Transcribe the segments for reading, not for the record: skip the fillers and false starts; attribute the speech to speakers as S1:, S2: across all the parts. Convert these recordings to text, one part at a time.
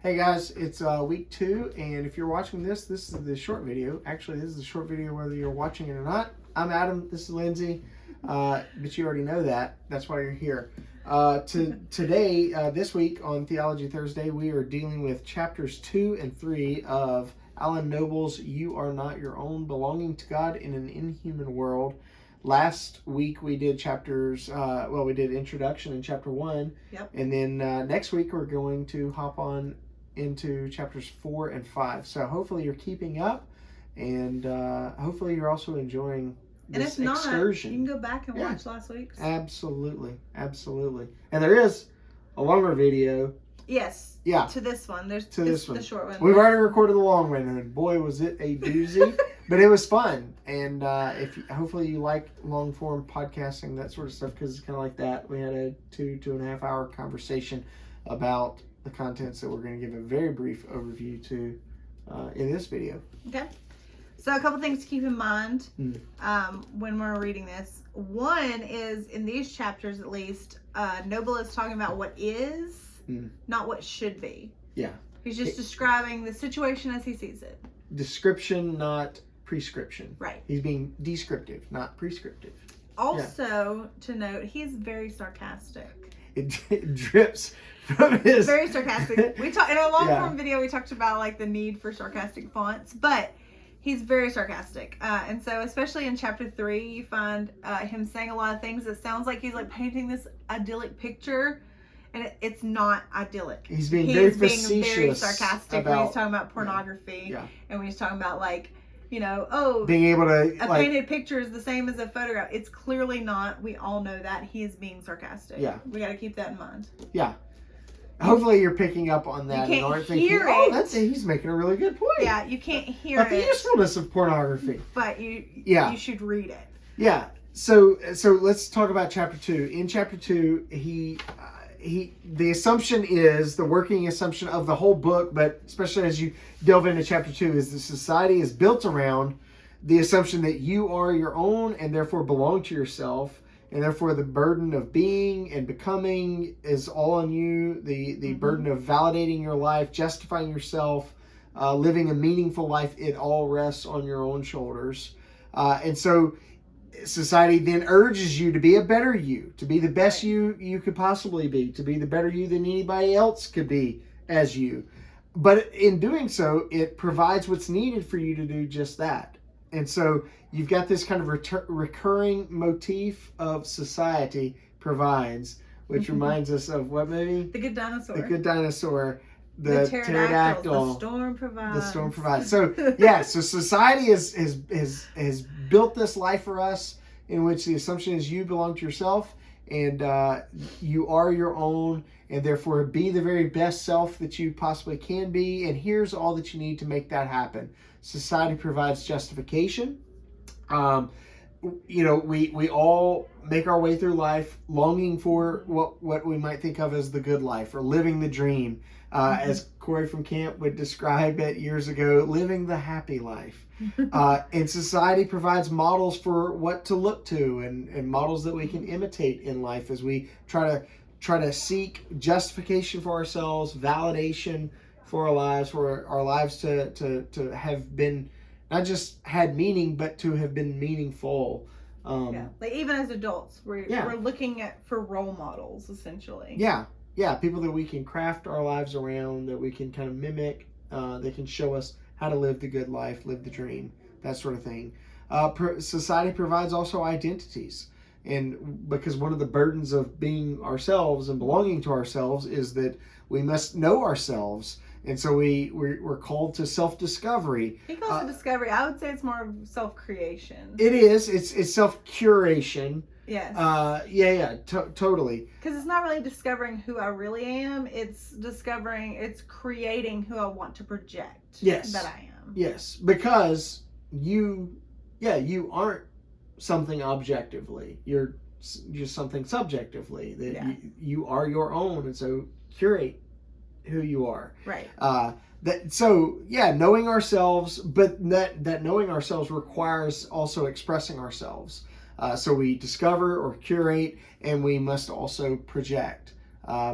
S1: Hey guys, it's week 2, and if you're watching this is the short video. Actually, this is the short video whether you're watching it or not. I'm Adam, this is Lindsay, but you already know that. That's why you're here. Today, this week on Theology Thursday, we are dealing with chapters 2 and 3 of Alan Noble's You Are Not Your Own, Belonging to God in an Inhuman World. Last week we did we did introduction in chapter 1.
S2: Yep.
S1: And then next week we're going to hop on into chapters 4 and 5. So hopefully you're keeping up, and hopefully you're also enjoying this excursion.
S2: You can go back and watch last week's.
S1: Absolutely. And there is a longer video.
S2: Yes.
S1: Yeah.
S2: To this one. There's
S1: this one.
S2: The short one.
S1: We've already recorded the long one, and boy, was it a doozy. But it was fun. And hopefully you like long form podcasting, that sort of stuff, because it's kind of like that. We had a 2.5 hour conversation about the contents that we're going to give a very brief overview to in this video.
S2: Okay. So a couple things to keep in mind when we're reading this. One is, in these chapters at least, Noble is talking about what is, not what should be.
S1: Yeah.
S2: He's just describing the situation as he sees it. Description,
S1: not prescription.
S2: Right.
S1: He's being descriptive, not prescriptive.
S2: Also, to note, he's very sarcastic.
S1: It drips from his...
S2: Very sarcastic. We talked in a long form video. We talked about like the need for sarcastic fonts, but he's very sarcastic, and so especially in chapter 3, you find him saying a lot of things that sounds like he's like painting this idyllic picture, and it's not idyllic.
S1: He's being very facetious,
S2: being very sarcastic when he's talking about pornography, and when he's talking about like, being able to a painted picture is the same as a photograph. It's clearly not. We all know that. He is being sarcastic.
S1: Yeah,
S2: we got to keep that in mind.
S1: Yeah. Hopefully you're picking up on that and aren't thinking, he's making a really good point.
S2: Yeah, you can't hear
S1: the usefulness of pornography.
S2: But you should read it.
S1: Yeah. So let's talk about chapter 2. In chapter 2, the assumption is, the working assumption of the whole book, but especially as you delve into chapter 2, is the society is built around the assumption that you are your own and therefore belong to yourself. And therefore, the burden of being and becoming is all on you. The burden of validating your life, justifying yourself, living a meaningful life, it all rests on your own shoulders. And so society then urges you to be a better you, to be the best you could possibly be, to be the better you than anybody else could be as you. But in doing so, it provides what's needed for you to do just that. And so you've got this kind of recurring motif of society provides, which reminds us of what movie?
S2: The Good Dinosaur.
S1: The Good Dinosaur. The pterodactyl.
S2: The storm provides.
S1: The storm provides. So so society has built this life for us in which the assumption is you belong to yourself, and you are your own, and therefore be the very best self that you possibly can be, and here's all that you need to make that happen. Society provides justification. We all make our way through life longing for what we might think of as the good life, or living the dream. As Corey from camp would describe it years ago, living the happy life. And society provides models for what to look to, and models that we can imitate in life as we try to seek justification for ourselves, validation for our lives to have been not just had meaning, but to have been meaningful.
S2: Like even as adults, we're looking for role models, essentially.
S1: Yeah, people that we can craft our lives around, that we can kind of mimic, that can show us how to live the good life, live the dream, that sort of thing. Society provides also identities. And because one of the burdens of being ourselves and belonging to ourselves is that we must know ourselves. And so we're called to self-discovery.
S2: He calls it discovery. I would say it's more of self-creation.
S1: It is. It's self-curation.
S2: Yes.
S1: Totally.
S2: Because it's not really discovering who I really am. It's creating who I want to project.
S1: Yes.
S2: That I am.
S1: Yes. Because you aren't something objectively. You're just something subjectively. That you are your own, and so curate who you are.
S2: Right.
S1: Knowing ourselves, but that knowing ourselves requires also expressing ourselves. So we discover or curate, and we must also project,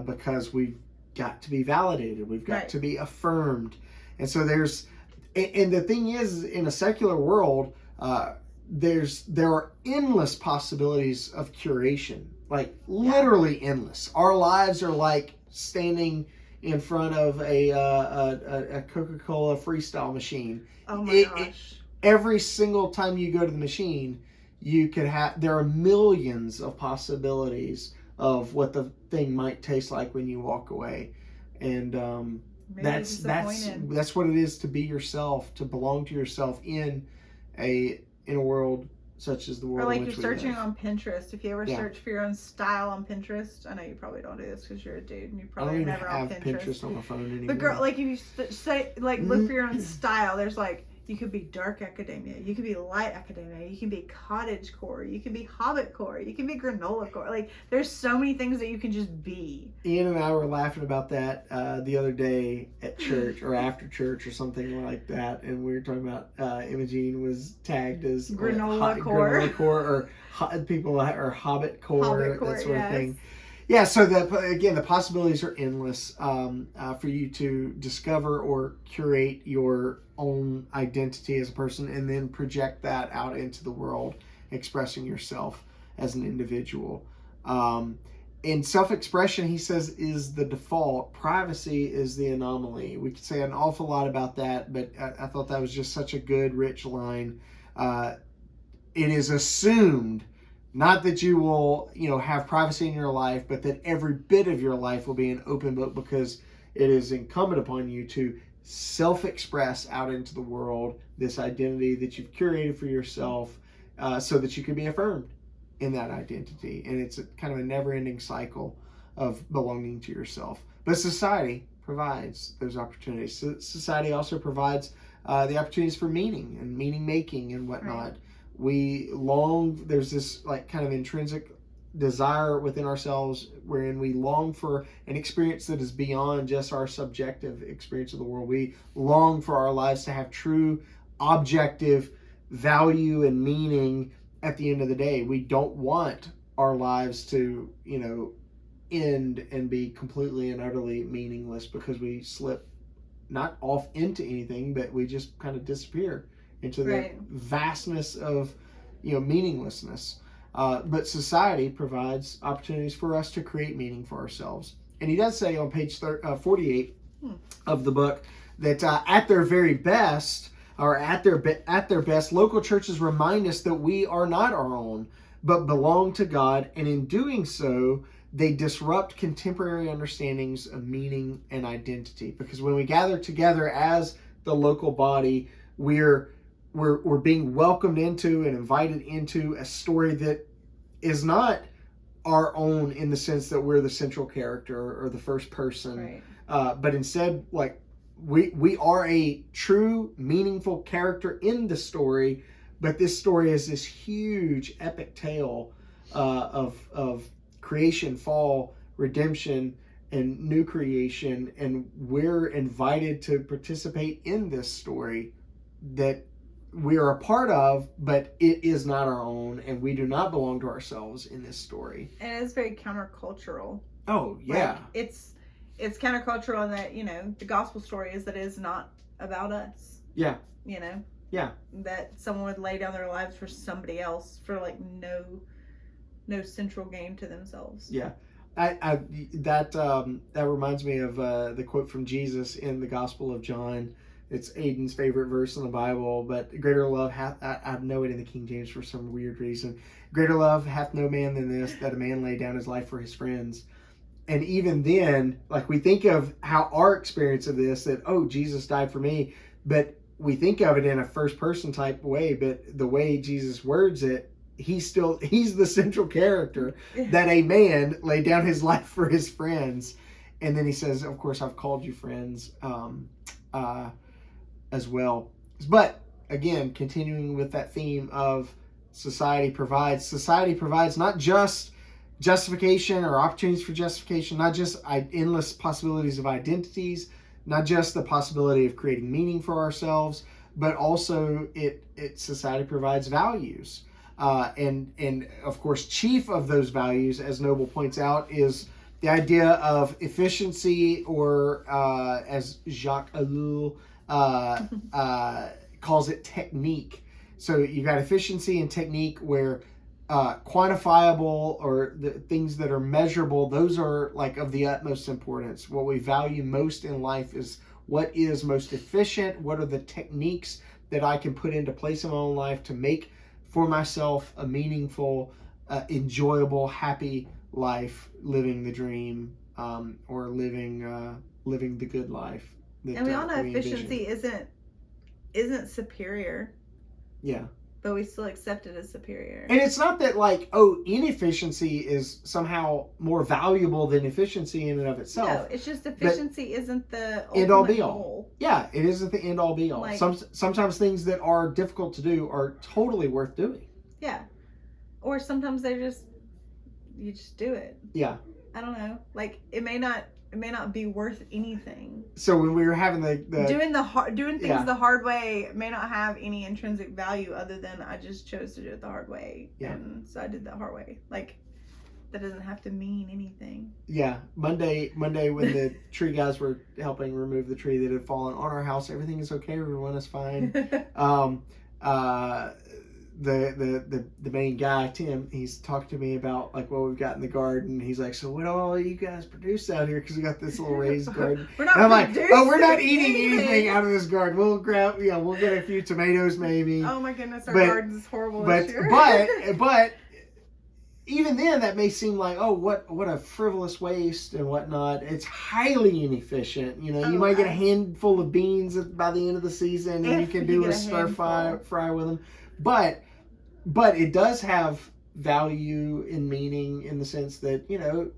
S1: because we've got to be validated. We've got
S2: Right.
S1: to be affirmed. And so and the thing is, in a secular world, there are endless possibilities of curation, like literally endless. Our lives are like standing in front of a Coca-Cola freestyle machine.
S2: Oh my gosh.
S1: Every single time you go to the machine, there are millions of possibilities of what the thing might taste like when you walk away. And that's what it is to be yourself, to belong to yourself in a world such as the world.
S2: Or like
S1: in which
S2: you're
S1: we
S2: searching
S1: live.
S2: on Pinterest. If you ever search for your own style on Pinterest, I know you probably don't do this because you're a dude and you probably never on Pinterest.
S1: Pinterest on my phone anymore.
S2: But girl, like if you say like look for your own style, there's like you could be dark academia, you could be light academia, you can be cottage core, you can be hobbit core, you can be granola core. Like there's so many things that you can just be.
S1: Ian and I were laughing about that the other day at church or after church or something like that, and we were talking about Imogene was tagged as
S2: granola core
S1: or people are hobbit core, that sort of thing. Yeah, so the possibilities are endless for you to discover or curate your own identity as a person and then project that out into the world, expressing yourself as an individual. And self-expression, he says, is the default. Privacy is the anomaly. We could say an awful lot about that, but I thought that was just such a good, rich line. It is assumed not that you will, have privacy in your life, but that every bit of your life will be an open book because it is incumbent upon you to self-express out into the world this identity that you've curated for yourself so that you can be affirmed in that identity. And it's kind of a never-ending cycle of belonging to yourself. But society provides those opportunities. So society also provides the opportunities for meaning and meaning making and whatnot. Right. We long, there's this like kind of intrinsic desire within ourselves wherein we long for an experience that is beyond just our subjective experience of the world. We long for our lives to have true objective value and meaning at the end of the day. We don't want our lives to, end and be completely and utterly meaningless because we slip not off into anything, but we just kind of disappear into the vastness of, meaninglessness. But society provides opportunities for us to create meaning for ourselves. And he does say on page 48 of the book that at their very best, or at their best, local churches remind us that we are not our own, but belong to God. And in doing so, they disrupt contemporary understandings of meaning and identity. Because when we gather together as the local body, we're being welcomed into and invited into a story that is not our own in the sense that we're the central character or the first person, but instead, like, we are a true, meaningful character in the story, but this story is this huge epic tale of creation, fall, redemption, and new creation, and we're invited to participate in this story that we are a part of, but it is not our own, and we do not belong to ourselves in this story.
S2: And it is very countercultural.
S1: Oh, yeah.
S2: Like, it's countercultural in that, the gospel story is that it is not about us.
S1: Yeah.
S2: Yeah. That someone would lay down their lives for somebody else for like no central gain to themselves.
S1: Yeah. That reminds me of the quote from Jesus in the Gospel of John. It's Aiden's favorite verse in the Bible, but greater love I know it in the King James for some weird reason. Greater love hath no man than this, that a man lay down his life for his friends. And even then, like, we think of how our experience of this, that, oh, Jesus died for me, but we think of it in a first person type way, but the way Jesus words it, he's the central character, that a man laid down his life for his friends. And then he says, of course, I've called you friends as well. But again, continuing with that theme of society provides not just justification or opportunities for justification, not just endless possibilities of identities, not just the possibility of creating meaning for ourselves, but also society provides values. And of course, chief of those values, as Noble points out, is the idea of efficiency, or as Jacques Ellul calls it, technique. So you got efficiency and technique, where quantifiable, or the things that are measurable, those are like of the utmost importance. What we value most in life is what is most efficient. What are the techniques that I can put into place in my own life to make for myself a meaningful, enjoyable, happy life, living the dream, or living the good life.
S2: And we all know efficiency isn't superior.
S1: Yeah.
S2: But we still accept it as superior.
S1: And it's not that inefficiency is somehow more valuable than efficiency in and of itself.
S2: No, it's just efficiency isn't the
S1: end all
S2: ultimate
S1: be all.
S2: goal.
S1: Yeah, it isn't the end all be all. Sometimes things that are difficult to do are totally worth doing.
S2: Yeah. Or sometimes you just do it.
S1: Yeah.
S2: I don't know. Like it may not be worth anything.
S1: So when we were having
S2: doing things the hard way may not have any intrinsic value other than I just chose to do it the hard way.
S1: Yeah.
S2: And so I did the hard way. Like that doesn't have to mean anything.
S1: Yeah. Monday when the tree guys were helping remove the tree that had fallen on our house, everything is okay, everyone is fine. The main guy, Tim, he's talked to me about like what we've got in the garden. He's like, so what all you guys produce out here? Because we got this little raised garden.
S2: We're not.
S1: And I'm like, oh, we're not eating anything out of this garden. We'll get a few tomatoes maybe.
S2: Oh my goodness, our garden's horrible this year.
S1: But even then, that may seem like, oh, what a frivolous waste and whatnot. It's highly inefficient. You might get a handful of beans by the end of the season, and you can do a stir fry with them. But it does have value and meaning in the sense that,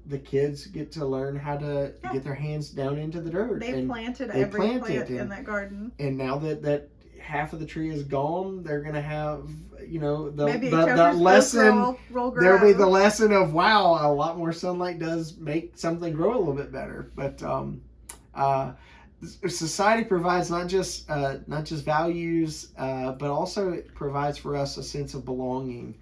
S1: the kids get to learn how to get their hands down into the dirt.
S2: They planted every plant in that garden. And
S1: now that half of the tree is gone, they're going to have,
S2: the
S1: lesson.
S2: Roll
S1: there'll be the lesson of, wow, a lot more sunlight does make something grow a little bit better. But society provides not just values, but also it provides for us a sense of belonging.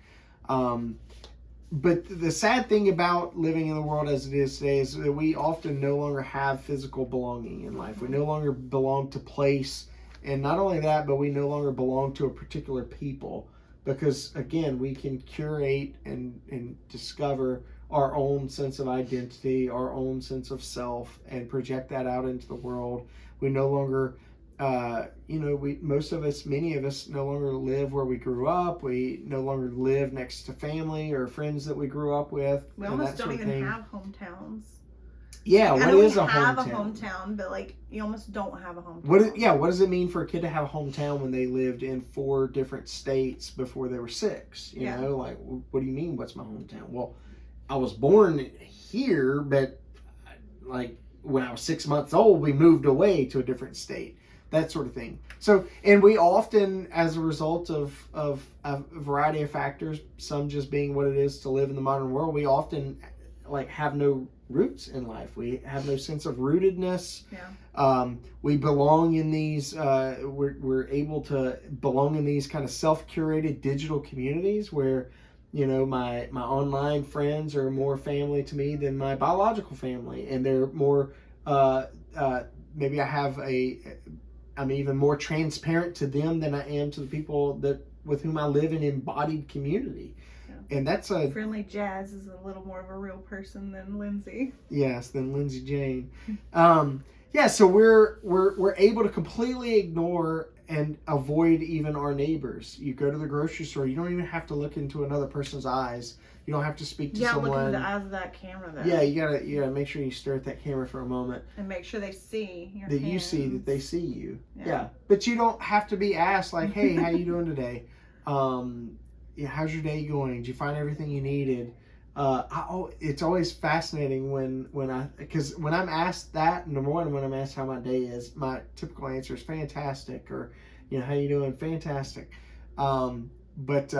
S1: But the sad thing about living in the world as it is today is that we often no longer have physical belonging in life. We no longer belong to place, and not only that, but we no longer belong to a particular people, because again, we can curate and discover our own sense of identity, our own sense of self, and project that out into the world. We no longer, many of us no longer live where we grew up. We no longer live next to family or friends that we grew up with.
S2: We almost don't even have hometowns.
S1: Yeah, what is a hometown?
S2: I have a hometown, but you almost don't have a hometown.
S1: What does it mean for a kid to have a hometown when they lived in 4 different states before they were 6? You know, what do you mean, what's my hometown? Well, I was born here, but when I was 6 months old, we moved away to a different state, that sort of thing. So, and we often, as a result of a variety of factors, some just being what it is to live in the modern world, we often have no roots in life. We have no sense of rootedness. Yeah. We belong in these, we're able to belong in these kind of self-curated digital communities where, my online friends are more family to me than my biological family, and they're more, maybe I'm even more transparent to them than I am to the people with whom I live in embodied community. Yeah. And that's
S2: Friendly Jazz is a little more of a real person than Lindsay.
S1: Yes, than Lindsay Jane. So we're able to completely ignore and avoid even our neighbors. You go to the grocery store, you don't even have to look into another person's eyes. You don't have to speak to someone.
S2: Look in the eyes of that camera though.
S1: Yeah, you gotta make sure you stare at that camera for a moment.
S2: And make sure they see your
S1: hands. You see that they see you. Yeah. But you don't have to be asked hey, how you doing today? How's your day going? Did you find everything you needed? It's always fascinating because when I'm asked that, number one, when I'm asked how my day is, my typical answer is fantastic, or how you doing? Fantastic. But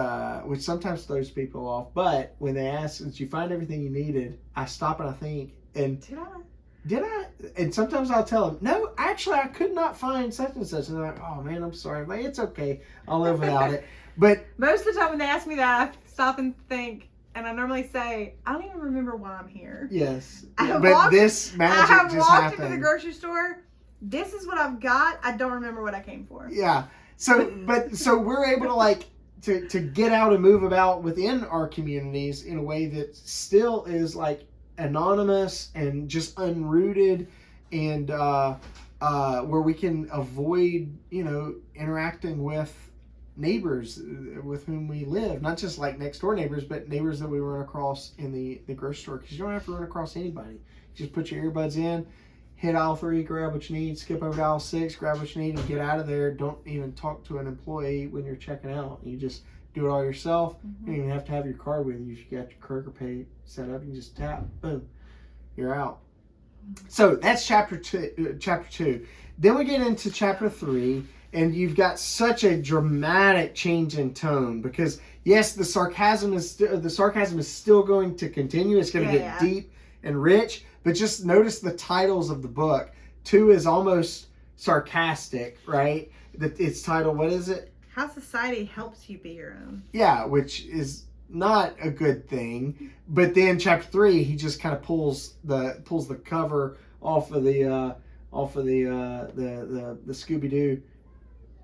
S1: which sometimes throws people off. But when they ask, did you find everything you needed? I stop and I think, and did I? And sometimes I'll tell them, no, actually I could not find such and such. And they're like, oh man, I'm sorry. I'm like, it's okay. I'll live without it. But
S2: most of the time when they ask me that, I stop and think, and I normally say, I don't even remember why I'm here.
S1: Yes.
S2: But
S1: this magic just happened.
S2: Into the grocery store. This is what I've got. I don't remember what I came for.
S1: Yeah. So we're able to like to get out and move about within our communities in a way that still is like anonymous and just unrooted, and where we can avoid, interacting with neighbors with whom we live, not just like next door neighbors, but neighbors that we run across in the grocery store, because you don't have to run across anybody. You just put your earbuds in, hit aisle 3, grab what you need, skip over to aisle 6, grab what you need, and get out of there. Don't even talk to an employee when you're checking out. You just do it all yourself. You don't even have to have your card with you. If you got your Kroger Pay set up, you can just tap, boom, you're out. So that's chapter 2. Then we get into chapter 3, and you've got such a dramatic change in tone, because yes, the sarcasm is still going to continue. It's going to get deep and rich, but just notice the titles of the book. 2 is almost sarcastic, right? Its title, what is it?
S2: How Society Helps You Be Your Own. Yeah,
S1: which is not a good thing. But then chapter 3, he just kind of pulls the cover off of the Scooby-Doo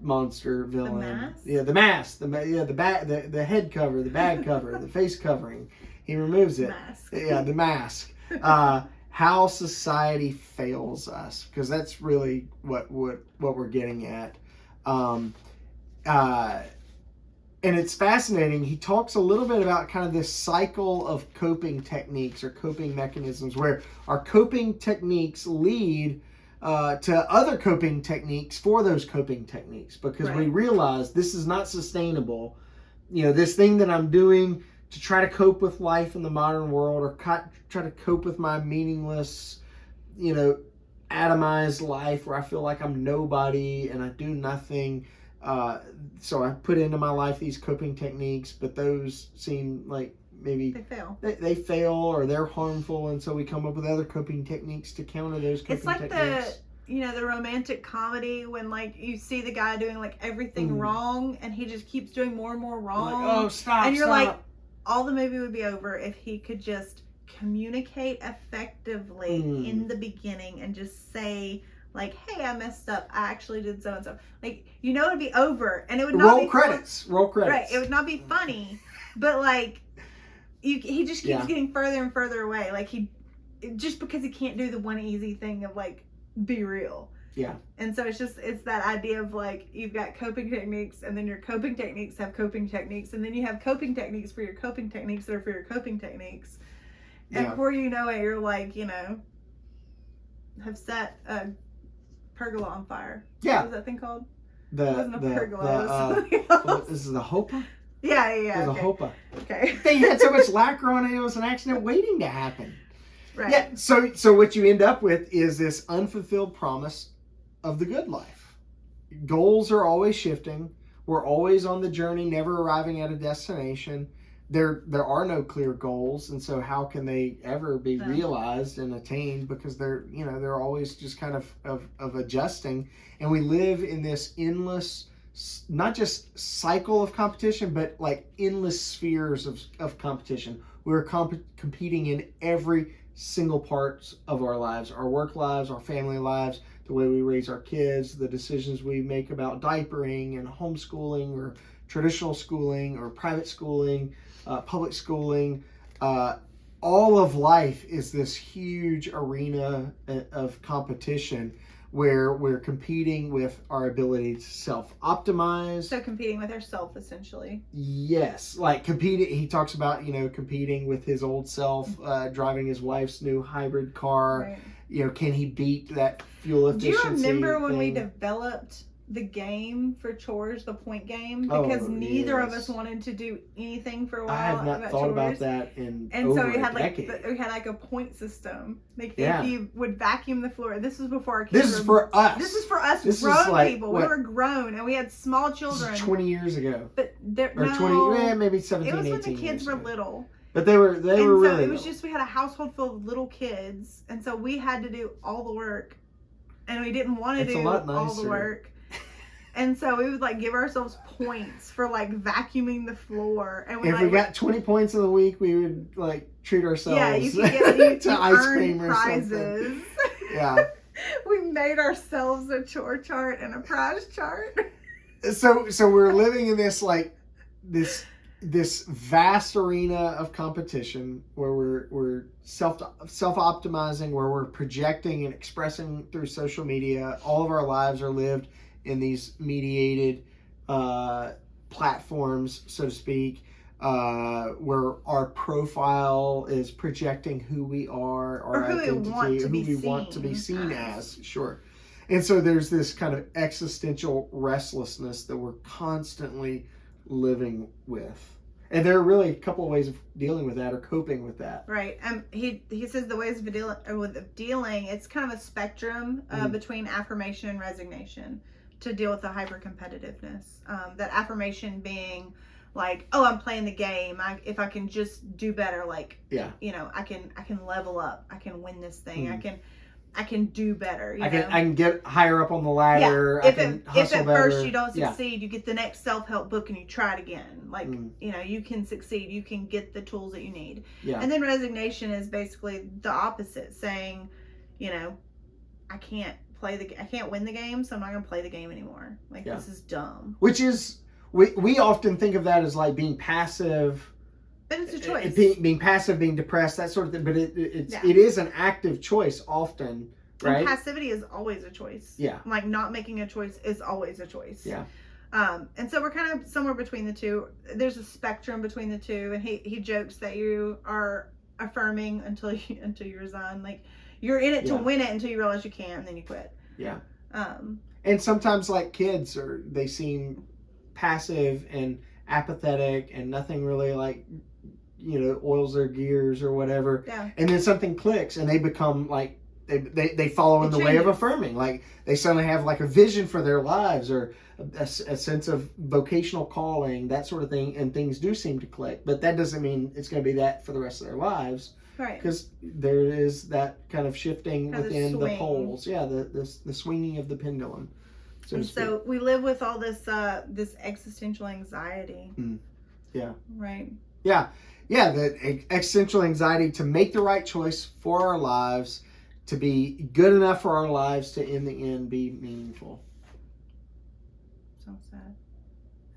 S1: monster villain.
S2: The mask?
S1: Yeah, the mask. The head cover, the bag cover, the face covering. He removes it.
S2: Mask.
S1: Yeah, the mask. How society fails us, because that's really what we're getting at. And it's fascinating. He talks a little bit about kind of this cycle of coping techniques or coping mechanisms, where our coping techniques lead to other coping techniques for those coping techniques, because we realize this is not sustainable. This thing that I'm doing to try to cope with life in the modern world, or try to cope with my meaningless, atomized life where I feel like I'm nobody and I do nothing. So I put into my life these coping techniques, but those seem like maybe they fail or they're harmful, and so we come up with other coping techniques to counter those coping techniques.
S2: It's like the romantic comedy when like you see the guy doing like everything wrong, and he just keeps doing more and more wrong.
S1: Like, oh, stop!
S2: And you're like, all the movie would be over if he could just communicate effectively in the beginning and just say, like, hey, I messed up. I actually did so and so. Like, it'd be over, and it would not
S1: roll credits.
S2: Right, it would not be funny, but like, he just keeps getting further and further away. Like just because he can't do the one easy thing of like be real.
S1: Yeah.
S2: And so it's that idea of like, you've got coping techniques, and then your coping techniques have coping techniques, and then you have coping techniques for your coping techniques that are for your coping techniques. And before you know it, you're like, have set a pergola on fire.
S1: Yeah.
S2: What was that thing called?
S1: It wasn't a pergola. This is the hopa?
S2: Yeah.
S1: It was a hopa.
S2: Okay.
S1: They had so much lacquer on it, it was an accident waiting to happen.
S2: Right.
S1: Yeah. So what you end up with is this unfulfilled promise of the good life. Goals are always shifting. We're always on the journey, never arriving at a destination. There are no clear goals, and so how can they ever be realized and attained? Because they're always just kind of adjusting, and we live in this endless, not just cycle of competition, but like endless spheres of competition. We're competing in every single parts of our lives, our work lives, our family lives, the way we raise our kids, the decisions we make about diapering and homeschooling or traditional schooling or private schooling, public schooling. All of life is this huge arena of competition where we're competing with our ability to self-optimize.
S2: So competing with ourself, essentially.
S1: Yes, like competing. He talks about, competing with his old self, driving his wife's new hybrid car. Right. Can he beat that fuel efficiency?
S2: Do you remember when we developed the game for chores, the point game? Because neither of us wanted to do anything for a while.
S1: I have not thought
S2: chores.
S1: About that in
S2: and
S1: over
S2: so we had
S1: a decade.
S2: we had like a point system. Like if you would vacuum the floor. This was before our kids.
S1: This is for us.
S2: This is for us
S1: this
S2: grown
S1: like,
S2: people. We were grown and we had small children.
S1: This is 20 years ago.
S2: But
S1: or 20, maybe 17, 18
S2: It was when the
S1: years
S2: kids were
S1: ago.
S2: little.
S1: But they were really
S2: so it was just, we had a household full of little kids, and so we had to do all the work, and we didn't want to do all the work. And so we would like give ourselves points for like vacuuming the floor. And
S1: if we got 20 points of the week, we would like treat ourselves.
S2: Yeah, you could get
S1: to ice cream or
S2: prizes.
S1: something. Yeah.
S2: We made ourselves a chore chart and a prize chart.
S1: So we're living in this like this vast arena of competition where we're self-optimizing, where we're projecting and expressing through social media. All of our lives are lived in these mediated platforms, so to speak, where our profile is projecting who we are, our identity, who we want to be seen as. Sure. And so there's this kind of existential restlessness that we're constantly living with. And there are really a couple of ways of dealing with that or coping with that.
S2: Right. He says the ways of dealing, it's kind of a spectrum between affirmation and resignation to deal with the hyper-competitiveness. That affirmation being like, oh, I'm playing the game. If I can just do better, like, you know, I can level up. I can win this thing. I can do better. I
S1: can get higher up on the ladder.
S2: Yeah.
S1: If at
S2: first you don't succeed, you get the next self-help book and you try it again. Like, you know, you can succeed. You can get the tools that you need. Yeah. And then resignation is basically the opposite, saying, you know, I can't win the game, so I'm not going to play the game anymore. Like, this is dumb.
S1: Which is, we often think of that as like being passive.
S2: But it's a choice.
S1: Being passive, being depressed, that sort of thing. But it is an active choice often, right?
S2: And passivity is always a choice.
S1: Yeah.
S2: Like not making a choice is always a choice.
S1: Yeah.
S2: And so we're kind of somewhere between the two. There's a spectrum between the two, and he jokes that you are affirming until you resign. Like you're in it to win it until you realize you can't, and then you quit.
S1: Yeah. And sometimes like kids they seem passive and apathetic and nothing really like, you know, oils their gears or whatever.
S2: Yeah.
S1: And then something clicks and they become like they follow in the way of affirming. Like they suddenly have like a vision for their lives or a sense of vocational calling, that sort of thing, and things do seem to click. But that doesn't mean it's going to be that for the rest of their lives.
S2: Right.
S1: Because there is that kind of shifting within the poles. Yeah, the swinging of the pendulum.
S2: So we live with all this this existential anxiety.
S1: Yeah.
S2: Right.
S1: Yeah. Yeah, the existential anxiety to make the right choice for our lives, to be good enough for our lives to, in the end, be meaningful.
S2: So sad.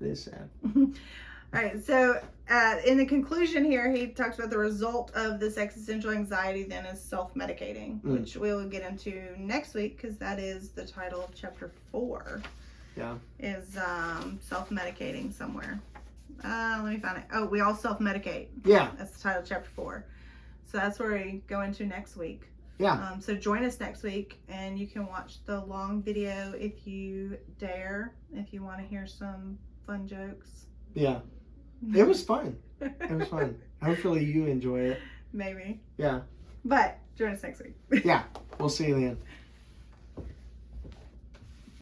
S1: It is sad.
S2: All right, so in the conclusion here, he talks about the result of this existential anxiety then is self-medicating, which we will get into next week because that is the title of chapter 4.
S1: Yeah. Is
S2: self-medicating somewhere. Let me find it. Oh, we all self-medicate.
S1: Yeah.
S2: That's the title of chapter 4. So that's where we go into next week.
S1: Yeah.
S2: So join us next week, and you can watch the long video if you dare, if you want to hear some fun jokes.
S1: Yeah. It was fun. It was fun. Hopefully you enjoy it.
S2: Maybe.
S1: Yeah.
S2: But join us next week.
S1: Yeah. We'll see you then.